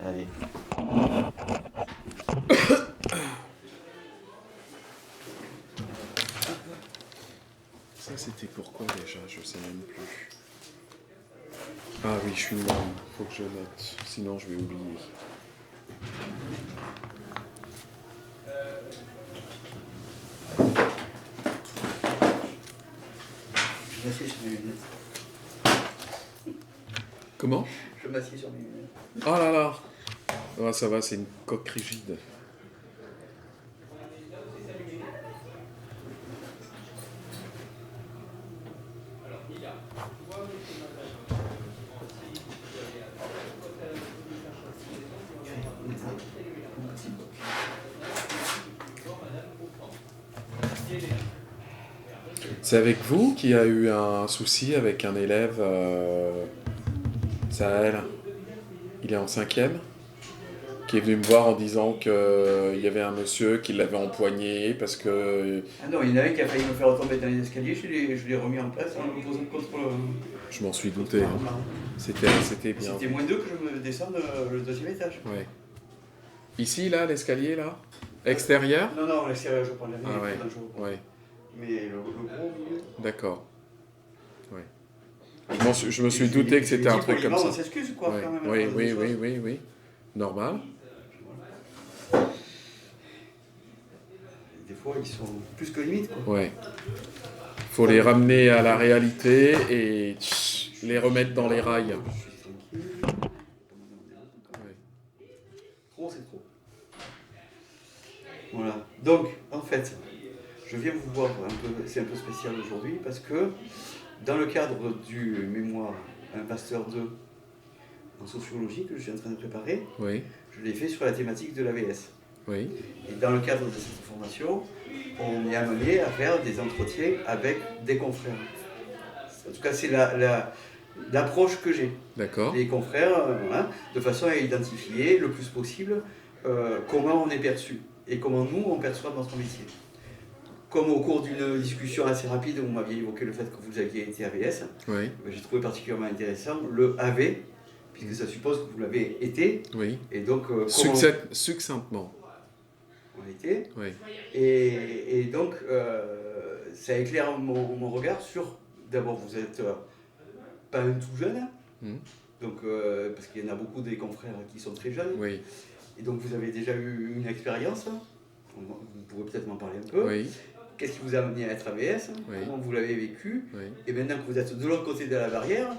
Allez. Ça, c'était pourquoi déjà? Je sais même plus. Ah oui, je suis une norme. Faut que je note. Sinon, je vais oublier. Je m'assieds sur mes lunettes. Comment? Je m'assieds sur mes lunettes. Oh là là! Ah, ça va, c'est une coque rigide. C'est avec vous qu'il y a eu un souci avec un élève, Sahel. Il est en 5e, qui est venu me voir en disant qu'il y avait un monsieur qui l'avait empoigné parce que... Ah non, il y en a un qui a failli me faire retomber dans les escaliers, je l'ai remis en place en me posant contre le. Je m'en suis douté. Hein. C'était bien. C'était moins 2 que je me descende le 2e étage. Ouais. Ici, là, l'escalier, là? Extérieur? Non, l'extérieur, je prends jamais. Ah ouais. Je Ouais. Mais le gros milieu. D'accord. Ouais. Je me suis douté que c'était un truc comme ça. On s'excuse, quoi, Ouais. quand même. Oui. Normal. Des fois, ils sont plus que limites, quoi. Ouais. Faut les ramener à la réalité et les remettre dans les rails. Je suis tranquille. Ouais. Trop, c'est trop. Voilà. Donc, en fait, je viens vous voir c'est un peu spécial aujourd'hui parce que dans le cadre du mémoire Un Pasteur 2 en sociologie que je suis en train de préparer, Oui. je l'ai fait sur la thématique de l'AVS. Oui. Et dans le cadre de cette formation, on est amené à faire des entretiens avec des confrères. En tout cas, c'est l'approche que j'ai. D'accord. Les confrères, de façon à identifier le plus possible comment on est perçu et comment nous, on perçoit notre métier. Comme au cours d'une discussion assez rapide, vous m'aviez évoqué le fait que vous aviez été AVS, Oui. j'ai trouvé particulièrement intéressant le AV, puisque ça suppose que vous l'avez été. Oui. Et donc, Succinctement. On a été. Oui. Et donc, ça éclaire mon regard sur. D'abord, vous êtes pas un tout jeune, donc, parce qu'il y en a beaucoup des confrères qui sont très jeunes. Oui. Et donc, vous avez déjà eu une expérience. Vous pourrez peut-être m'en parler un peu. Oui. Qu'est-ce qui vous a amené à être AVS? Oui. Comment vous l'avez vécu? Oui. Et maintenant que vous êtes de l'autre côté de la barrière,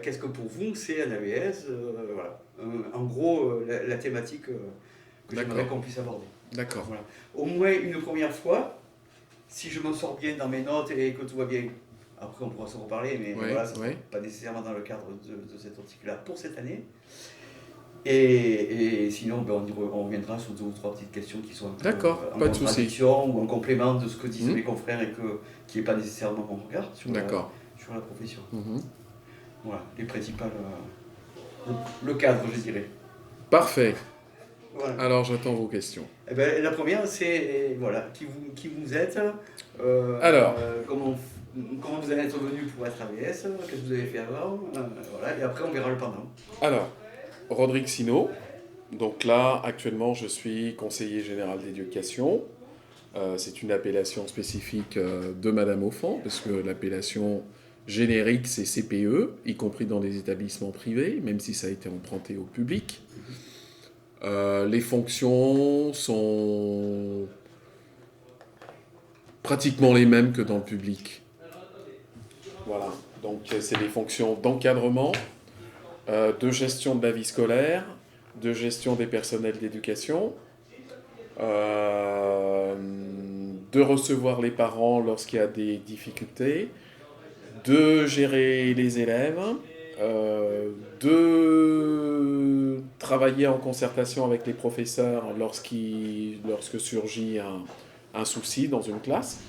qu'est-ce que pour vous c'est un AVS? Voilà. En gros, la thématique que j'aimerais qu'on puisse aborder. D'accord. Voilà. Au moins une première fois, si je m'en sors bien dans mes notes et que tout va bien, après on pourra se reparler, mais voilà, ça ne sera pas nécessairement dans le cadre de cet article-là pour cette année. Et sinon, on reviendra sur 2 ou 3 petites questions qui sont un peu en contradiction ou en complément de ce que disent mes confrères et qui n'est pas nécessairement mon regard sur la profession. Voilà, les principales... le cadre, je dirais. Parfait. Voilà. Alors, j'attends vos questions. Eh ben, la première, c'est qui vous êtes, alors, comment vous en êtes venu pour être AVS, qu'est-ce que vous avez fait avant, voilà, et après on verra le pendant. Alors, Rodrigue Sino, donc là, actuellement, je suis conseiller général d'éducation. C'est une appellation spécifique de Madame Offan, parce que l'appellation générique, c'est CPE, y compris dans les établissements privés, même si ça a été emprunté au public. Les fonctions sont pratiquement les mêmes que dans le public. Voilà, donc c'est des fonctions d'encadrement, de gestion de la vie scolaire, de gestion des personnels d'éducation, de recevoir les parents lorsqu'il y a des difficultés, de gérer les élèves, de travailler en concertation avec les professeurs lorsque surgit un souci dans une classe.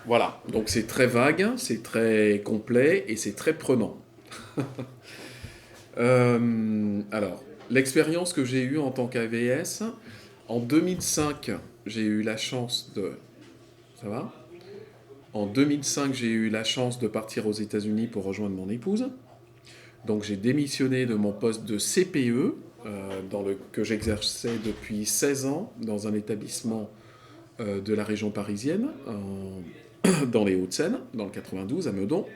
Voilà, donc c'est très vague, c'est très complet et c'est très prenant. Alors, l'expérience que j'ai eue en tant qu'AVS, en 2005, j'ai eu la chance de... Ça va ? En 2005, j'ai eu la chance de partir aux États-Unis pour rejoindre mon épouse. Donc j'ai démissionné de mon poste de CPE, que j'exerçais depuis 16 ans dans un établissement de la région parisienne, dans les Hauts-de-Seine, dans le 92, à Meudon.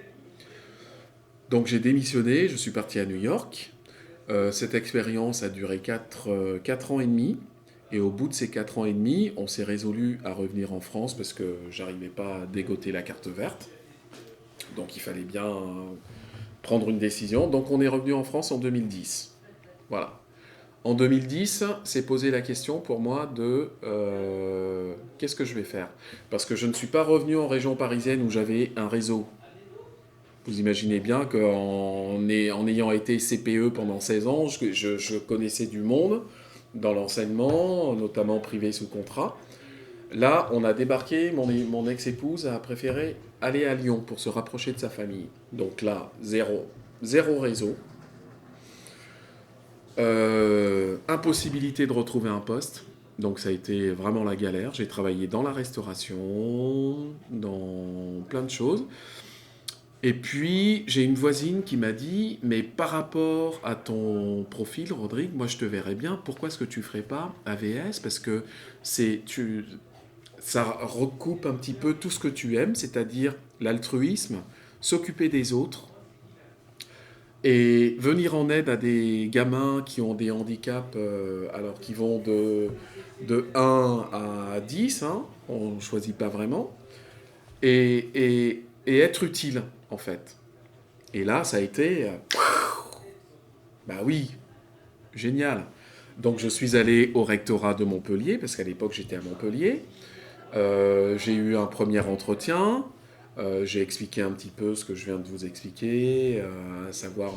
Donc j'ai démissionné, je suis parti à New York. Cette expérience a duré 4 ans et demi. Et au bout de ces 4 ans et demi, on s'est résolu à revenir en France parce que j'arrivais pas à dégoter la carte verte. Donc il fallait bien prendre une décision. Donc on est revenu en France en 2010. Voilà. En 2010, s'est posé la question pour moi de qu'est-ce que je vais faire ? Parce que je ne suis pas revenu en région parisienne où j'avais un réseau. Vous imaginez bien qu'en ayant été CPE pendant 16 ans, je connaissais du monde dans l'enseignement, notamment privé sous contrat. Là, on a débarqué, mon ex-épouse a préféré aller à Lyon pour se rapprocher de sa famille. Donc là, zéro réseau. Impossibilité de retrouver un poste. Donc ça a été vraiment la galère. J'ai travaillé dans la restauration, dans plein de choses. Et puis, j'ai une voisine qui m'a dit « Mais par rapport à ton profil, Rodrigue, moi je te verrais bien. Pourquoi est-ce que tu ne ferais pas AVS ? Parce que ça recoupe un petit peu tout ce que tu aimes, c'est-à-dire l'altruisme, s'occuper des autres et venir en aide à des gamins qui ont des handicaps, alors qui vont de 1 à 10, hein, on ne choisit pas vraiment, et être utile, en fait. Et là, ça a été... bah oui, génial. Donc je suis allé au rectorat de Montpellier, parce qu'à l'époque j'étais à Montpellier. J'ai eu un premier entretien. J'ai expliqué un petit peu ce que je viens de vous expliquer, à savoir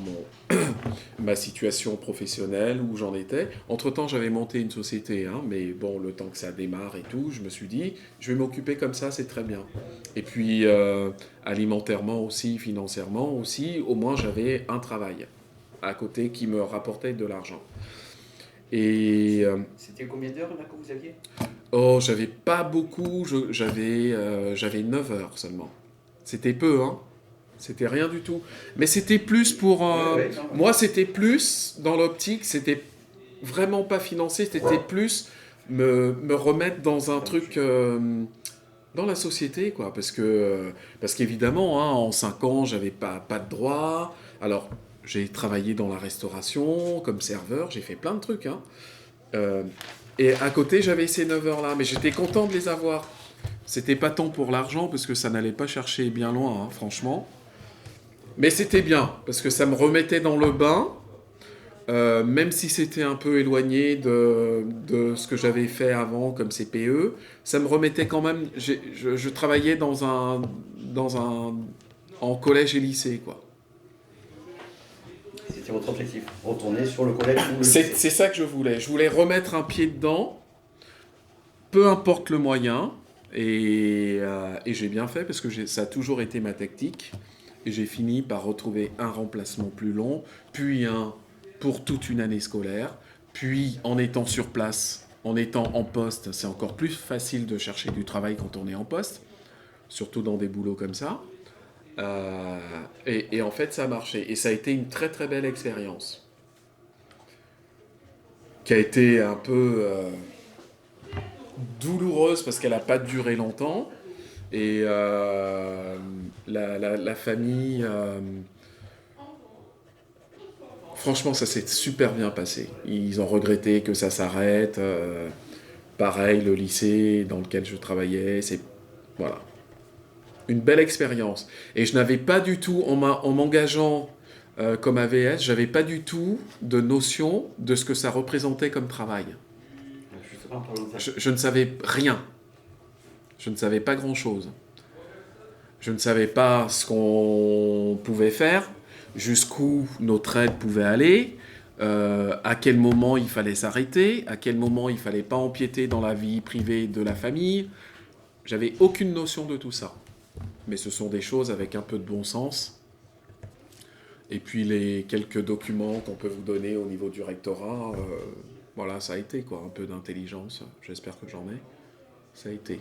ma situation professionnelle, où j'en étais. Entre-temps, j'avais monté une société, hein, mais bon, le temps que ça démarre et tout, je me suis dit, je vais m'occuper comme ça, c'est très bien. Et puis, alimentairement aussi, financièrement aussi, au moins j'avais un travail à côté qui me rapportait de l'argent. Et c'était combien d'heures là que vous aviez ? Oh, j'avais pas beaucoup, j'avais 9 heures seulement. C'était peu, hein. C'était rien du tout. Mais c'était plus pour... moi, c'était plus dans l'optique, c'était vraiment pas financé, c'était plus me remettre dans un truc... dans la société, quoi. Parce qu'évidemment, hein, en 5 ans, j'avais pas de droit. Alors, j'ai travaillé dans la restauration, comme serveur, j'ai fait plein de trucs, hein. Et à côté, j'avais ces 9 heures-là, mais j'étais content de les avoir. C'était pas tant pour l'argent, parce que ça n'allait pas chercher bien loin, hein, franchement. Mais c'était bien, parce que ça me remettait dans le bain, même si c'était un peu éloigné de ce que j'avais fait avant comme CPE, ça me remettait quand même... Je travaillais en collège et lycée, quoi. C'était votre objectif, retourner sur le collège ou le lycée. C'est ça que je voulais. Je voulais remettre un pied dedans, peu importe le moyen, et j'ai bien fait parce que ça a toujours été ma tactique. Et j'ai fini par retrouver un remplacement plus long, puis un pour toute une année scolaire, puis en étant sur place, en étant en poste, c'est encore plus facile de chercher du travail quand on est en poste, surtout dans des boulots comme ça. Et en fait, ça a marché. Et ça a été une très très belle expérience. Qui a été un peu douloureuse parce qu'elle n'a pas duré longtemps. Et la famille... franchement, ça s'est super bien passé. Ils ont regretté que ça s'arrête. Pareil, le lycée dans lequel je travaillais, c'est... Voilà. Une belle expérience. Et je n'avais pas du tout, en m'engageant comme AVS, j'avais pas du tout de notion de ce que ça représentait comme travail. Je ne savais rien. Je ne savais pas grand-chose. Je ne savais pas ce qu'on pouvait faire, jusqu'où notre aide pouvait aller, à quel moment il fallait s'arrêter, à quel moment il ne fallait pas empiéter dans la vie privée de la famille. J'avais aucune notion de tout ça. Mais ce sont des choses avec un peu de bon sens. Et puis les quelques documents qu'on peut vous donner au niveau du rectorat, voilà, ça a été quoi, un peu d'intelligence. J'espère que j'en ai. Ça a été.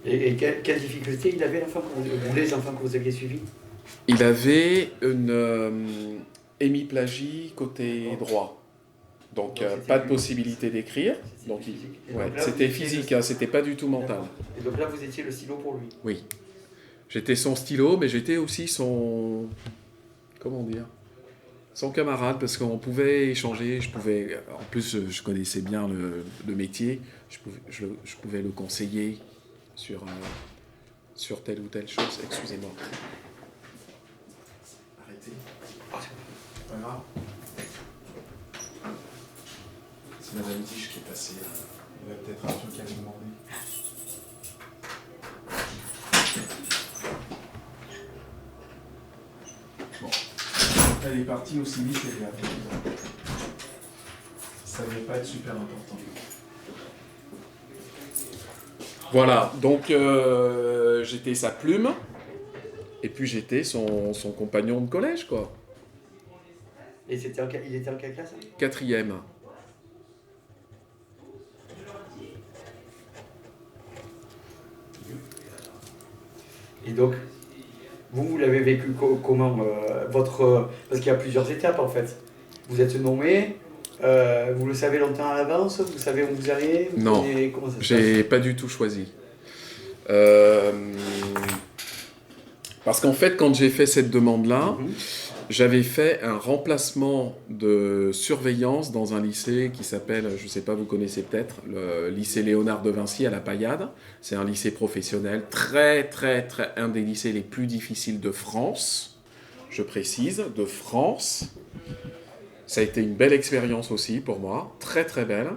Et quelle difficulté il avait, l'enfant, ou les enfants que vous aviez suivis? Il avait une hémiplagie côté droit. Donc pas de possibilité d'écrire. Donc c'était physique, hein, c'était pas du tout mental. Et donc là, vous étiez le stylo pour lui? Oui. J'étais son stylo, mais j'étais aussi son... Comment dire? Son camarade, parce qu'on pouvait échanger, en plus je connaissais bien le métier, je pouvais le conseiller sur telle ou telle chose. Excusez-moi. Arrêtez. C'est pas grave. C'est Madame Tige qui est passée. Il a peut-être un truc à lui demander. Bon. Elle est partie aussi vite qu'elle est arrivée. Ça ne devait pas être super important. Voilà, donc j'étais sa plume, et puis j'étais son compagnon de collège, quoi. Et il était en quelle classe? 4e. Et donc, vous l'avez vécu comment parce qu'il y a plusieurs étapes, en fait. Vous êtes nommé, vous le savez longtemps à l'avance, vous savez où vous allez? Non, j'ai pas du tout choisi. Parce qu'en fait, quand j'ai fait cette demande-là, j'avais fait un remplacement de surveillance dans un lycée qui s'appelle, je ne sais pas, vous connaissez peut-être, le lycée Léonard de Vinci à la Paillade. C'est un lycée professionnel, un des lycées les plus difficiles de France, je précise, de France. Ça a été une belle expérience aussi pour moi, très belle.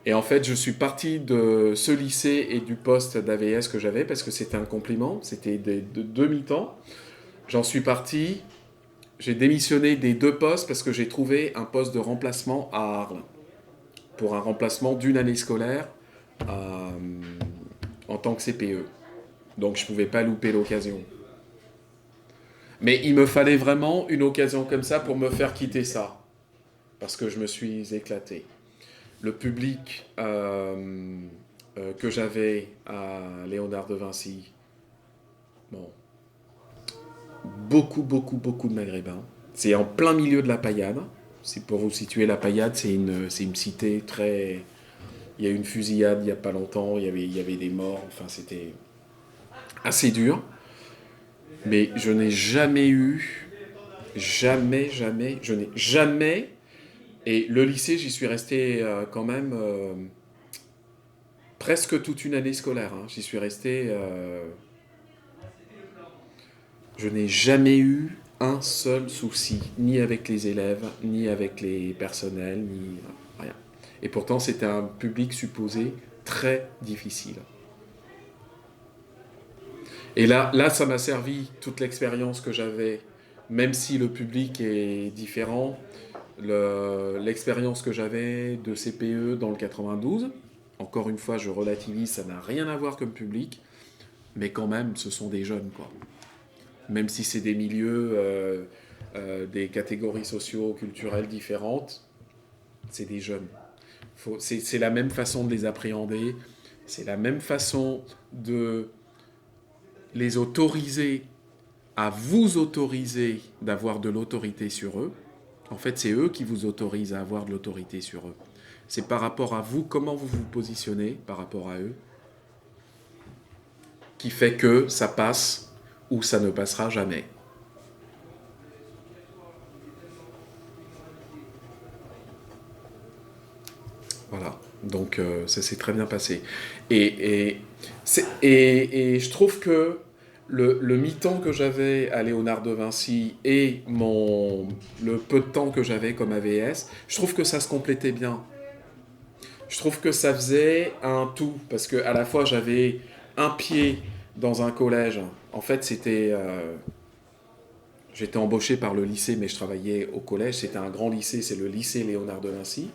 Et en fait, je suis parti de ce lycée et du poste d'AVS que j'avais, parce que c'était un compliment, c'était de demi-temps. J'en suis parti... J'ai démissionné des 2 postes parce que j'ai trouvé un poste de remplacement à Arles. Pour un remplacement d'une année scolaire en tant que CPE. Donc je ne pouvais pas louper l'occasion. Mais il me fallait vraiment une occasion comme ça pour me faire quitter ça. Parce que je me suis éclaté. Le public que j'avais à Léonard de Vinci, bon... Beaucoup de Maghrébins. C'est en plein milieu de la Paillade. C'est pour vous situer, la Paillade, c'est une cité très... Il y a eu une fusillade il n'y a pas longtemps, il y avait des morts, enfin c'était assez dur. Mais je n'ai jamais eu... Je n'ai jamais... Et le lycée, j'y suis resté quand même presque toute une année scolaire. Hein. J'y suis resté... Je n'ai jamais eu un seul souci, ni avec les élèves, ni avec les personnels, ni rien. Et pourtant, c'était un public supposé très difficile. Et là, ça m'a servi toute l'expérience que j'avais, même si le public est différent, l'expérience que j'avais de CPE dans le 92, encore une fois, je relativise, ça n'a rien à voir comme public, mais quand même, ce sont des jeunes, quoi. Même si c'est des milieux, des catégories socio-culturelles différentes, c'est des jeunes. C'est la même façon de les appréhender, c'est la même façon de les autoriser à vous autoriser d'avoir de l'autorité sur eux. En fait, c'est eux qui vous autorisent à avoir de l'autorité sur eux. C'est par rapport à vous, comment vous vous positionnez par rapport à eux, qui fait que ça passe ou ça ne passera jamais. Voilà, donc ça s'est très bien passé. Et je trouve que le mi-temps que j'avais à Léonard de Vinci et le peu de temps que j'avais comme AVS, je trouve que ça se complétait bien. Je trouve que ça faisait un tout, parce qu'à la fois j'avais un pied dans un collège. En fait, j'étais embauché par le lycée, mais je travaillais au collège. C'était un grand lycée, c'est le lycée Léonard de Vinci.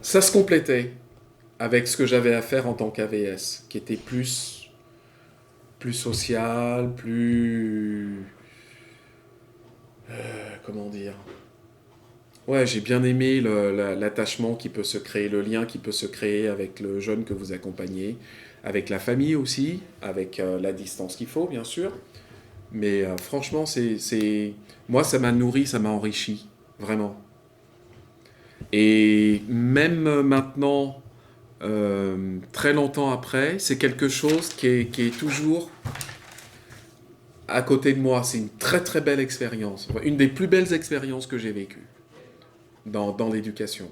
Ça se complétait avec ce que j'avais à faire en tant qu'AVS, qui était plus social, plus... comment dire ? Ouais, j'ai bien aimé l'attachement qui peut se créer, le lien qui peut se créer avec le jeune que vous accompagnez, avec la famille aussi, avec la distance qu'il faut, bien sûr. Mais franchement, moi, ça m'a nourri, ça m'a enrichi, vraiment. Et même maintenant, très longtemps après, c'est quelque chose qui est toujours à côté de moi. C'est une très très belle expérience, une des plus belles expériences que j'ai vécues dans l'éducation.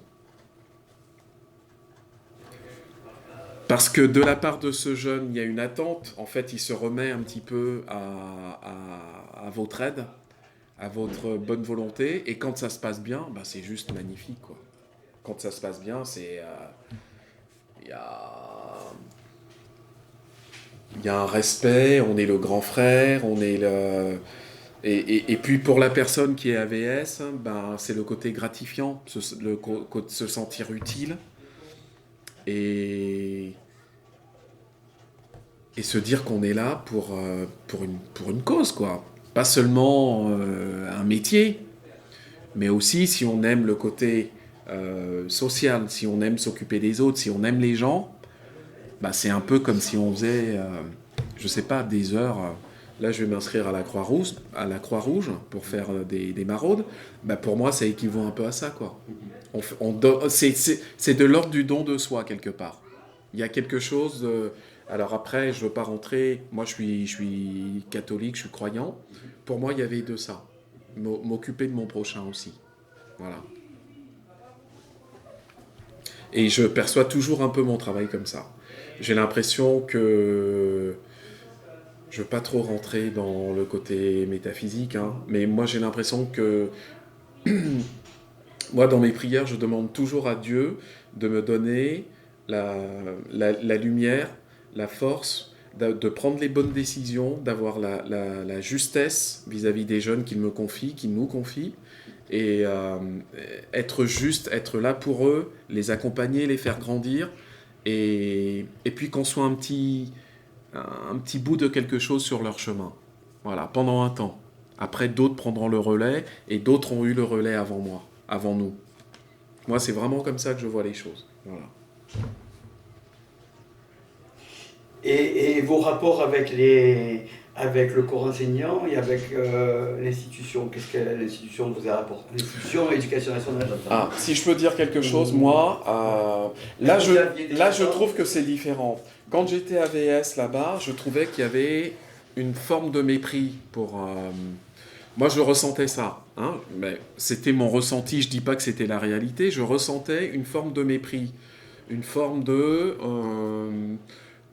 Parce que de la part de ce jeune, il y a une attente. En fait, il se remet un petit peu à votre aide, à votre bonne volonté. Et quand ça se passe bien, bah, c'est juste magnifique, quoi. Quand ça se passe bien, il y a, il y a un respect, on est le grand frère, on est le... Et puis pour la personne qui est AVS, ben, c'est le côté gratifiant, se sentir utile et, et se dire qu'on est là pour une cause, quoi. Pas seulement un métier, mais aussi si on aime le côté social, si on aime s'occuper des autres, si on aime les gens, bah, c'est un peu comme si on faisait, je sais pas, des heures. Là, je vais m'inscrire à la Croix-Rouge pour faire des maraudes. Bah, pour moi, ça équivaut un peu à ça, quoi. C'est de l'ordre du don de soi, quelque part. Il y a quelque chose. Alors après, je veux pas rentrer. Moi, je suis catholique, je suis croyant. Pour moi, il y avait de ça. M'occuper de mon prochain aussi. Voilà. Et je perçois toujours un peu mon travail comme ça. J'ai l'impression que je veux pas trop rentrer dans le côté métaphysique, hein, mais moi j'ai l'impression que moi dans mes prières, je demande toujours à Dieu de me donner la lumière, la force, de prendre les bonnes décisions, d'avoir la justesse vis-à-vis des jeunes qu'il me confie, qu'il nous confie, et être juste, être là pour eux, les accompagner, les faire grandir, et puis qu'on soit un petit bout de quelque chose sur leur chemin. Voilà, pendant un temps. Après, d'autres prendront le relais, et d'autres ont eu le relais avant moi, avant nous. Moi, c'est vraiment comme ça que je vois les choses. Voilà. Et vos rapports avec le corps enseignant et avec l'institution, qu'est-ce que l'institution vous a apporté? L'institution Éducation nationale. Ah, si je peux dire quelque chose, moi, là, je trouve que c'est différent. Quand j'étais AVS là-bas, je trouvais qu'il y avait une forme de mépris pour... moi, je ressentais ça. Hein, mais c'était mon ressenti, je dis pas que c'était la réalité. Je ressentais une forme de mépris. Une forme de...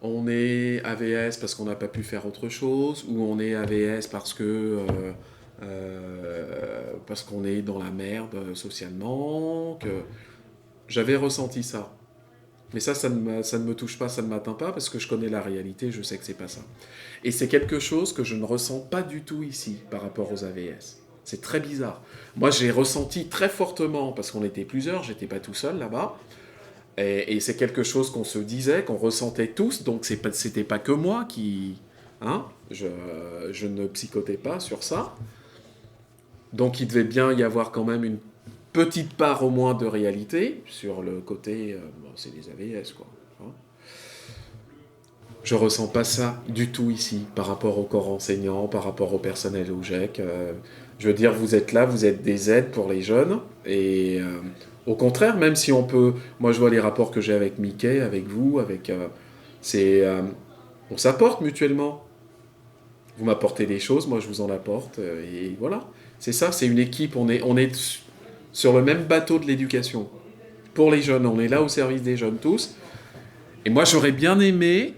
on est AVS parce qu'on n'a pas pu faire autre chose, ou on est AVS parce qu'on est dans la merde socialement. J'avais ressenti ça. Mais ça ne me touche pas, ça ne m'atteint pas, parce que je connais la réalité, je sais que c'est pas ça. Et c'est quelque chose que je ne ressens pas du tout ici, par rapport aux AVS. C'est très bizarre. Moi, j'ai ressenti très fortement, parce qu'on était plusieurs, j'étais pas tout seul là-bas, et c'est quelque chose qu'on se disait, qu'on ressentait tous, donc c'était pas que moi qui... Hein, je ne psychotais pas sur ça. Donc il devait bien y avoir quand même une petite part au moins de réalité sur le côté... bon, c'est des AVS, quoi. Hein, je ressens pas ça du tout ici, par rapport au corps enseignant, par rapport au personnel au GEC. Je veux dire, vous êtes là, vous êtes des aides pour les jeunes, et... au contraire, même si on peut... Moi, je vois les rapports que j'ai avec Mickey, avec vous, avec... on s'apporte mutuellement. Vous m'apportez des choses, moi, je vous en apporte. Et voilà. C'est ça, c'est une équipe. On est sur le même bateau de l'éducation. Pour les jeunes, on est là au service des jeunes tous. Et moi, j'aurais bien aimé,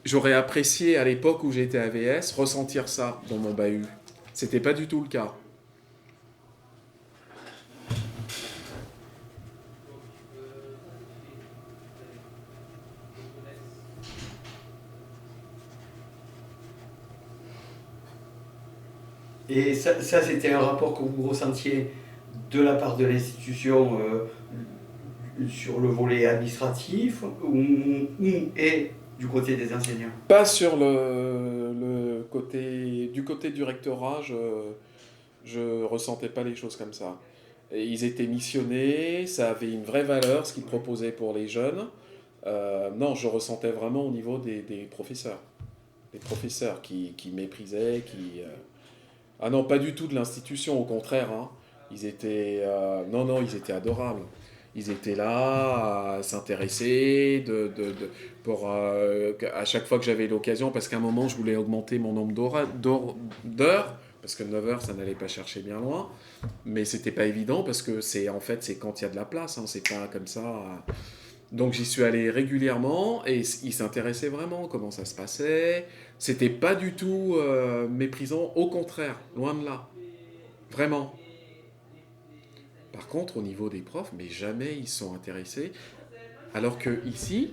j'aurais apprécié à l'époque où j'étais AVS, ressentir ça dans mon bahut. C'était pas du tout le cas. Et ça c'était un rapport que vous ressentiez de la part de l'institution sur le volet administratif et du côté des enseignants? Pas sur le côté... Du côté du rectorat, je ressentais pas les choses comme ça. ils étaient missionnés, ça avait une vraie valeur, ce qu'ils proposaient pour les jeunes. Non, je ressentais vraiment au niveau des professeurs. Les professeurs qui méprisaient, Ah non, pas du tout de l'institution, au contraire. Hein. Ils étaient... non, ils étaient adorables. Ils étaient là à s'intéresser pour, à chaque fois que j'avais l'occasion, parce qu'à un moment, je voulais augmenter mon nombre d'heures, parce que 9 heures, ça n'allait pas chercher bien loin. Mais c'était pas évident, parce que c'est quand il y a de la place, hein, c'est pas comme ça. Donc j'y suis allé régulièrement, et ils s'intéressaient vraiment comment ça se passait. C'était pas du tout méprisant, au contraire, loin de là. Vraiment. Par contre, au niveau des profs, mais jamais ils sont intéressés. Alors que ici,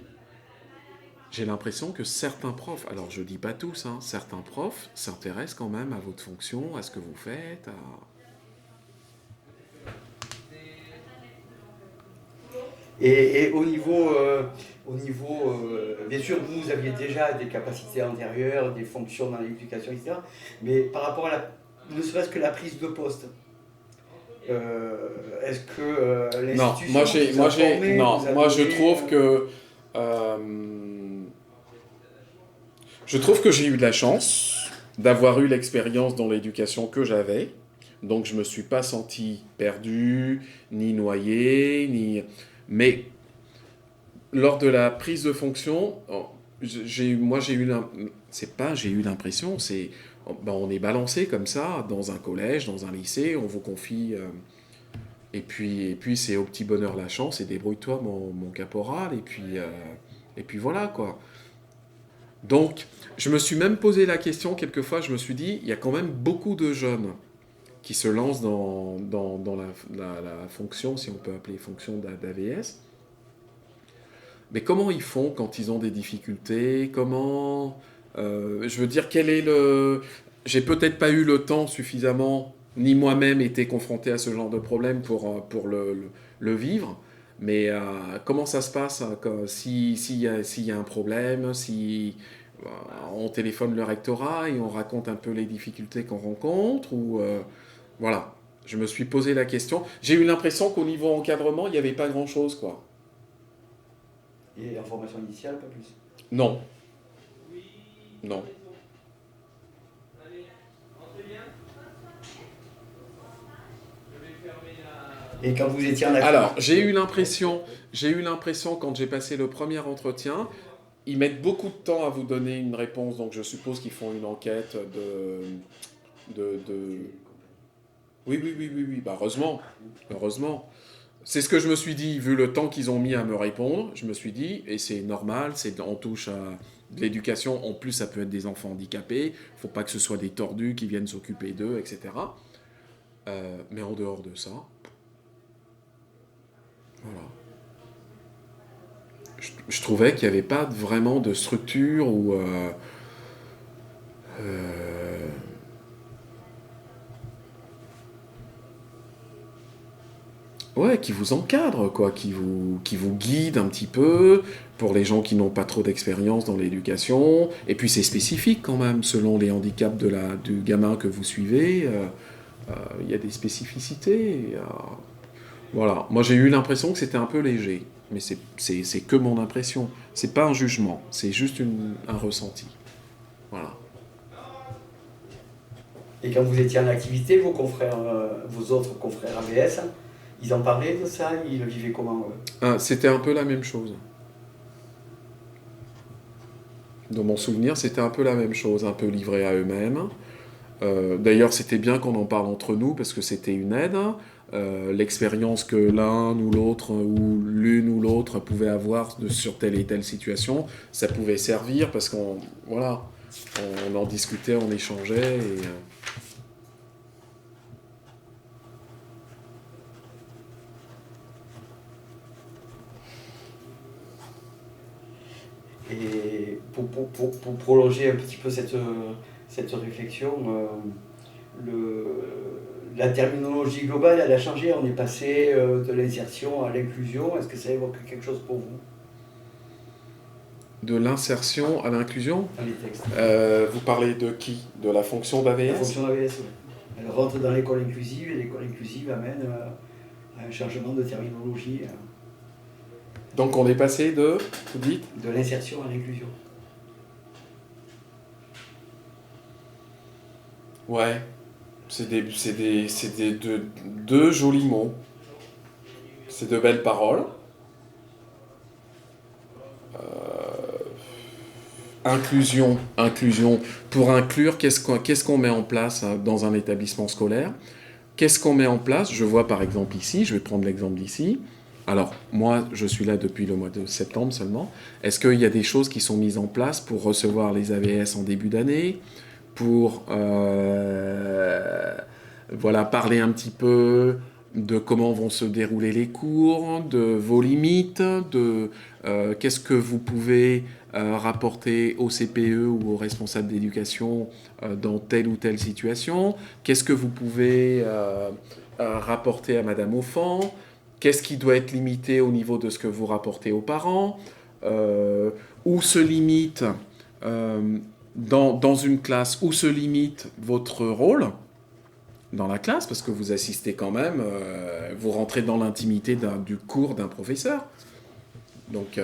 j'ai l'impression que certains profs, alors je dis pas tous, hein, certains profs s'intéressent quand même à votre fonction, à ce que vous faites. Et au niveau, bien sûr, vous aviez déjà des capacités antérieures, des fonctions dans l'éducation, etc. Mais par rapport à ne serait-ce que la prise de poste, est-ce que l'institution je trouve que j'ai eu de la chance d'avoir eu l'expérience dans l'éducation que j'avais. Donc je me suis pas senti perdu, ni noyé, mais lors de la prise de fonction, j'ai eu l'impression, on est balancé comme ça dans un collège, dans un lycée, on vous confie, et puis c'est au petit bonheur la chance, et débrouille-toi mon caporal, et puis voilà quoi. Donc je me suis même posé la question quelquefois, je me suis dit, il y a quand même beaucoup de jeunes qui se lancent dans la fonction, si on peut appeler fonction d'AVS. Mais comment ils font quand ils ont des difficultés? Je veux dire, j'ai peut-être pas eu le temps suffisamment, ni moi-même été confronté à ce genre de problème pour le vivre. Mais comment ça se passe s'il y a un problème, si on téléphone le rectorat et on raconte un peu les difficultés qu'on rencontre voilà. Je me suis posé la question. J'ai eu l'impression qu'au niveau encadrement, il n'y avait pas grand-chose, quoi. Et en formation initiale, pas plus? Non. Et quand vous étiez en activité? Alors, j'ai eu l'impression quand j'ai passé le premier entretien, ils mettent beaucoup de temps à vous donner une réponse, donc je suppose qu'ils font une enquête Oui, bah heureusement. C'est ce que je me suis dit, vu le temps qu'ils ont mis à me répondre, je me suis dit, et c'est normal, on touche à de l'éducation, en plus ça peut être des enfants handicapés, il ne faut pas que ce soit des tordus qui viennent s'occuper d'eux, etc. Mais en dehors de ça, voilà. Je trouvais qu'il n'y avait pas vraiment de structure ou... Ouais, qui vous encadre, quoi, qui vous guide un petit peu, pour les gens qui n'ont pas trop d'expérience dans l'éducation. Et puis c'est spécifique quand même, selon les handicaps du gamin que vous suivez. Il y a des spécificités. Voilà. Moi j'ai eu l'impression que c'était un peu léger, mais c'est que mon impression. C'est pas un jugement, c'est juste un ressenti. Voilà. Et quand vous étiez en activité, vos autres confrères AVS, ils en parlaient de ça? Ils le vivaient comment? C'était un peu la même chose. Dans mon souvenir, c'était un peu la même chose, un peu livrés à eux-mêmes. D'ailleurs, c'était bien qu'on en parle entre nous, parce que c'était une aide. L'expérience que l'un ou l'autre, ou l'une ou l'autre pouvait avoir sur telle et telle situation, ça pouvait servir, parce qu'on en discutait, on échangeait, Et pour prolonger un petit peu cette réflexion, la terminologie globale, elle a changé. On est passé de l'insertion à l'inclusion. Est-ce que ça évoque quelque chose pour vous? De l'insertion à l'inclusion? Dans les textes. Vous parlez de qui? De la fonction d'AVS? La fonction d'AVS, oui. Elle rentre dans l'école inclusive, et l'école inclusive amène Un changement de terminologie. Donc on est passé de, vous dites ? De l'insertion à l'inclusion. Ouais, c'est deux jolis mots. C'est de belles paroles. Inclusion. Pour inclure, qu'est-ce qu'on met en place dans un établissement scolaire ? Qu'est-ce qu'on met en place ? Je vois par exemple ici, je vais prendre l'exemple d'ici. Alors, moi, je suis là depuis le mois de septembre seulement. Est-ce qu'il y a des choses qui sont mises en place pour recevoir les AVS en début d'année ? Pour parler un petit peu de comment vont se dérouler les cours, de vos limites, de qu'est-ce que vous pouvez rapporter au CPE ou aux responsables d'éducation dans telle ou telle situation, qu'est-ce que vous pouvez rapporter à Madame Offant, qu'est-ce qui doit être limité au niveau de ce que vous rapportez aux parents, où se limite dans une classe, où se limite votre rôle dans la classe, parce que vous assistez quand même, vous rentrez dans l'intimité du cours d'un professeur. Donc,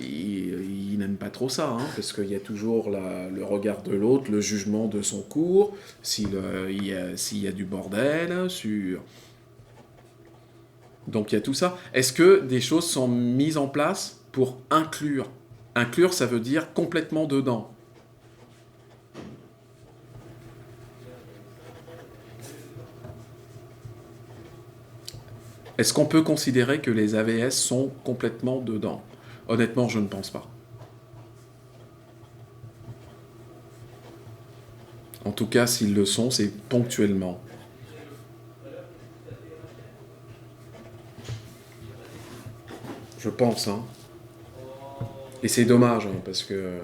il n'aime pas trop ça, parce qu'il y a toujours le regard de l'autre, le jugement de son cours, s'il y a du bordel. Donc, il y a tout ça. Est-ce que des choses sont mises en place pour inclure ? Inclure, ça veut dire complètement dedans. Est-ce qu'on peut considérer que les AVS sont complètement dedans ? Honnêtement, je ne pense pas. En tout cas, s'ils le sont, c'est ponctuellement. Je pense, Et c'est dommage, parce que...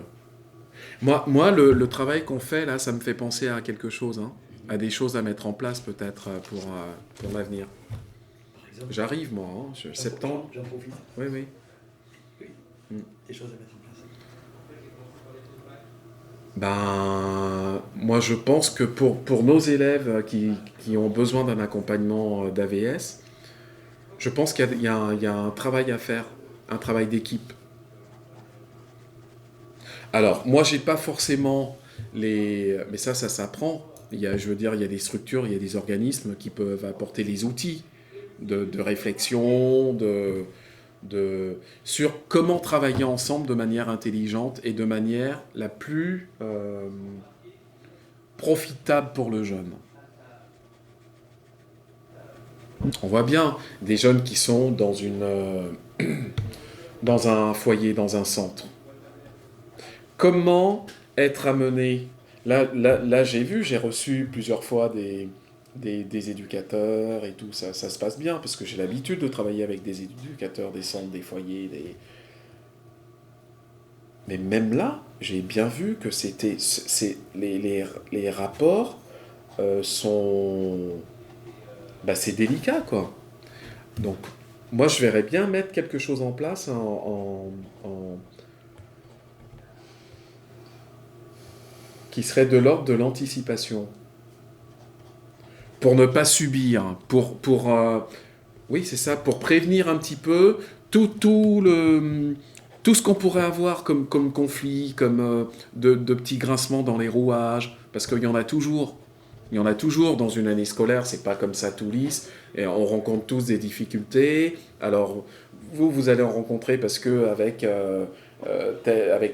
Moi, le travail qu'on fait, là, ça me fait penser à quelque chose, à des choses à mettre en place, peut-être, pour l'avenir. J'arrive, moi, septembre. J'en profite. Oui. Oui, des choses à mettre en place. Moi, je pense que pour nos élèves qui ont besoin d'un accompagnement d'AVS, je pense qu'il y a un travail à faire, un travail d'équipe. Alors, moi, j'ai pas forcément mais ça s'apprend. Il y a des structures, il y a des organismes qui peuvent apporter les outils de réflexion, sur comment travailler ensemble de manière intelligente et de manière la plus profitable pour le jeune. On voit bien des jeunes qui sont dans un foyer, dans un centre. Comment être amené ? Là j'ai reçu plusieurs fois des éducateurs et tout, ça se passe bien, parce que j'ai l'habitude de travailler avec des éducateurs, des centres, des foyers, Mais même là, j'ai bien vu que les rapports sont... c'est délicat, quoi. Donc, moi, je verrais bien mettre quelque chose en place qui serait de l'ordre de l'anticipation. Pour ne pas subir, oui, c'est ça, pour prévenir un petit peu tout ce qu'on pourrait avoir comme conflit, comme de petits grincements dans les rouages, parce qu'il y en a toujours. Il y en a toujours dans une année scolaire, c'est pas comme ça tout lisse, et on rencontre tous des difficultés. Alors, vous allez en rencontrer parce que avec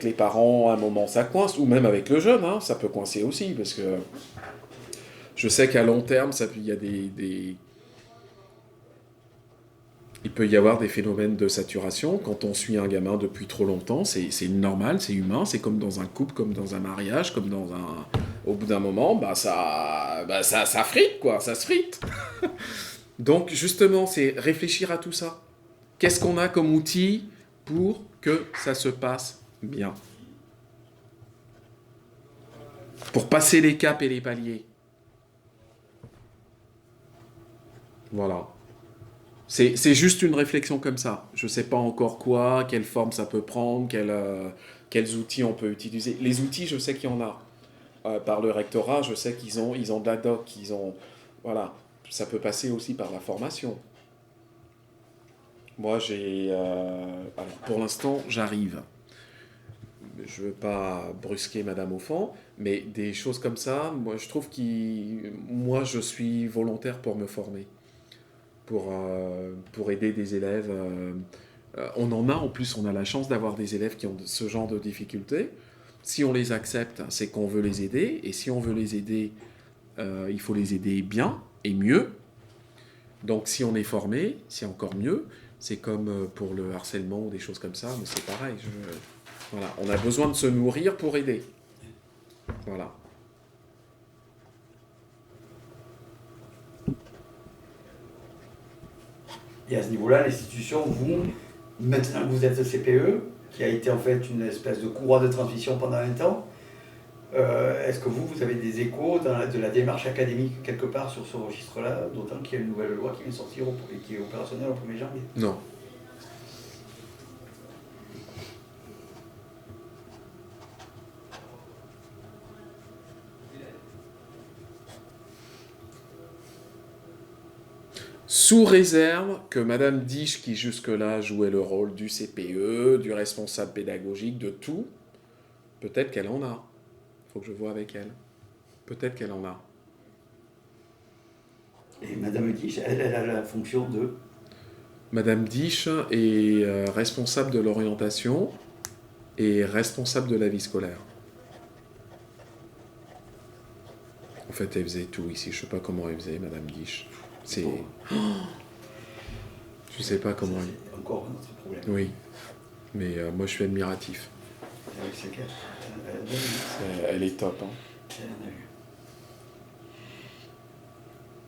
les parents, à un moment, ça coince, ou même avec le jeune, ça peut coincer aussi, parce que je sais qu'à long terme, il peut y avoir des phénomènes de saturation. Quand on suit un gamin depuis trop longtemps, c'est normal, c'est humain, c'est comme dans un couple, comme dans un mariage, comme au bout d'un moment, ça frite, quoi, ça se frite. Donc, justement, c'est réfléchir à tout ça. Qu'est-ce qu'on a comme outil pour que ça se passe bien ? Pour passer les caps et les paliers. Voilà. C'est juste une réflexion comme ça. Je ne sais pas encore quoi, quelle forme ça peut prendre, quels outils on peut utiliser. Les outils, je sais qu'il y en a. Par le rectorat, je sais qu'ils ont de la doc, voilà. Ça peut passer aussi par la formation. Moi, alors, pour l'instant, j'arrive. Je ne veux pas brusquer Madame Offant, mais des choses comme ça, moi, je trouve moi, je suis volontaire pour me former, pour aider des élèves. On en plus, on a la chance d'avoir des élèves qui ont ce genre de difficultés. Si on les accepte, c'est qu'on veut les aider, et si on veut les aider, il faut les aider bien et mieux. Donc, si on est formé, c'est encore mieux. C'est comme pour le harcèlement ou des choses comme ça, mais c'est pareil. Voilà, on a besoin de se nourrir pour aider. Voilà. Et à ce niveau-là, l'institution, vous, maintenant que vous êtes CPE, qui a été en fait une espèce de courroie de transmission pendant un temps, est-ce que vous avez des échos de la démarche académique quelque part sur ce registre-là, d'autant qu'il y a une nouvelle loi qui vient sortir et qui est opérationnelle au 1er janvier? Non. Sous réserve que Madame Diche, qui jusque-là jouait le rôle du CPE, du responsable pédagogique, de tout, peut-être qu'elle en a. Il faut que je vois avec elle. Peut-être qu'elle en a. Et Madame Diche, elle a la fonction de... Madame Diche est responsable de l'orientation et responsable de la vie scolaire. En fait, elle faisait tout ici. Je ne sais pas comment elle faisait, Madame Diche. C'est... Oh, je ne sais pas comment... C'est encore un autre problème. Oui, mais moi je suis admiratif. Avec ses cas, elle est top. Hein. Elle en a eu.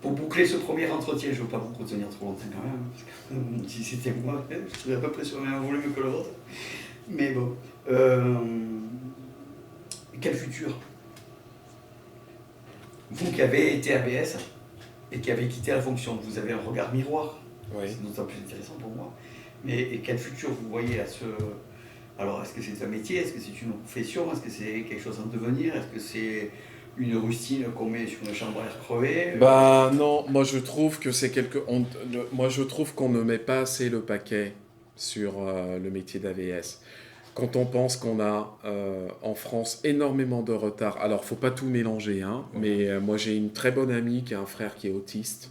Pour boucler ce premier entretien, je ne veux pas vous retenir trop longtemps quand même, parce que si c'était moi, je serais à peu près sur le même volume que le vôtre. Mais bon, quel futur? Vous qui avez été AVS et qui avez quitté la fonction, vous avez un regard miroir. Oui. C'est d'autant plus intéressant pour moi. Mais et quel futur vous voyez à ce... Alors, est-ce que c'est un métier? Est-ce que c'est une profession? Est-ce que c'est quelque chose en devenir? Est-ce que c'est une rustine qu'on met sur une chambre à air crevé? Bah non, moi je trouve que c'est moi je trouve qu'on ne met pas assez le paquet sur le métier d'AVS. Quand on pense qu'on a en France énormément de retard, alors faut pas tout mélanger, hein, mais moi j'ai une très bonne amie qui a un frère qui est autiste.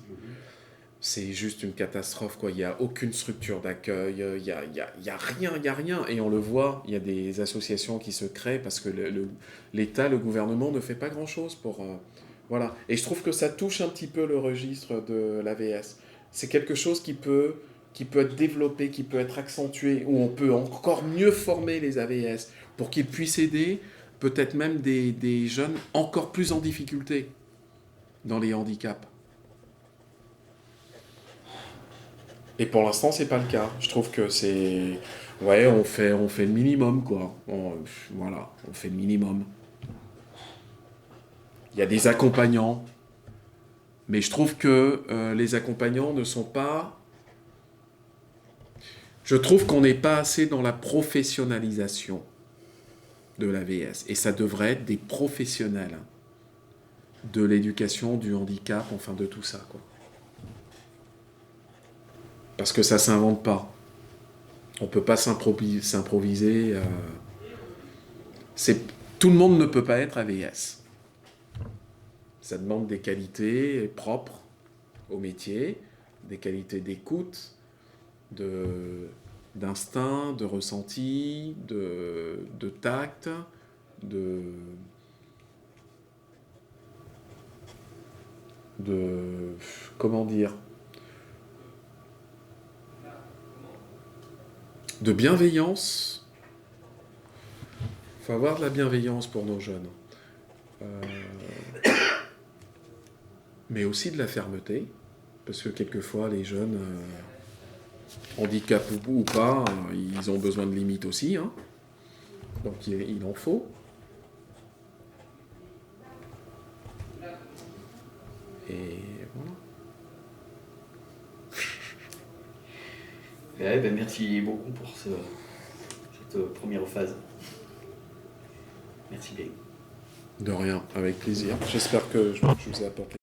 C'est juste une catastrophe, quoi. Il n'y a aucune structure d'accueil, il y a rien. Et on le voit, il y a des associations qui se créent parce que l'État, le gouvernement ne fait pas grand-chose pour... voilà. Et je trouve que ça touche un petit peu le registre de l'AVS. C'est quelque chose qui peut être développé, qui peut être accentué, où on peut encore mieux former les AVS pour qu'ils puissent aider peut-être même des jeunes encore plus en difficulté dans les handicaps. Et pour l'instant, c'est pas le cas. Je trouve que c'est... Ouais, on fait le minimum, quoi. Voilà, on fait le minimum. Il y a des accompagnants. Mais je trouve que les accompagnants ne sont pas... Je trouve qu'on n'est pas assez dans la professionnalisation de l'AVS. Et ça devrait être des professionnels de l'éducation, du handicap, enfin de tout ça, quoi. Parce que ça ne s'invente pas. On ne peut pas s'improviser. Tout le monde ne peut pas être AVS. Ça demande des qualités propres au métier, des qualités d'écoute, d'instinct, de ressenti, de tact, comment dire, de bienveillance. Il faut avoir de la bienveillance pour nos jeunes. Mais aussi de la fermeté, parce que quelquefois les jeunes, handicap ou pas, ils ont besoin de limites aussi, hein. Donc il en faut. Et voilà. Merci beaucoup pour cette première phase. Merci bien. De rien, avec plaisir. J'espère que je vous ai apporté.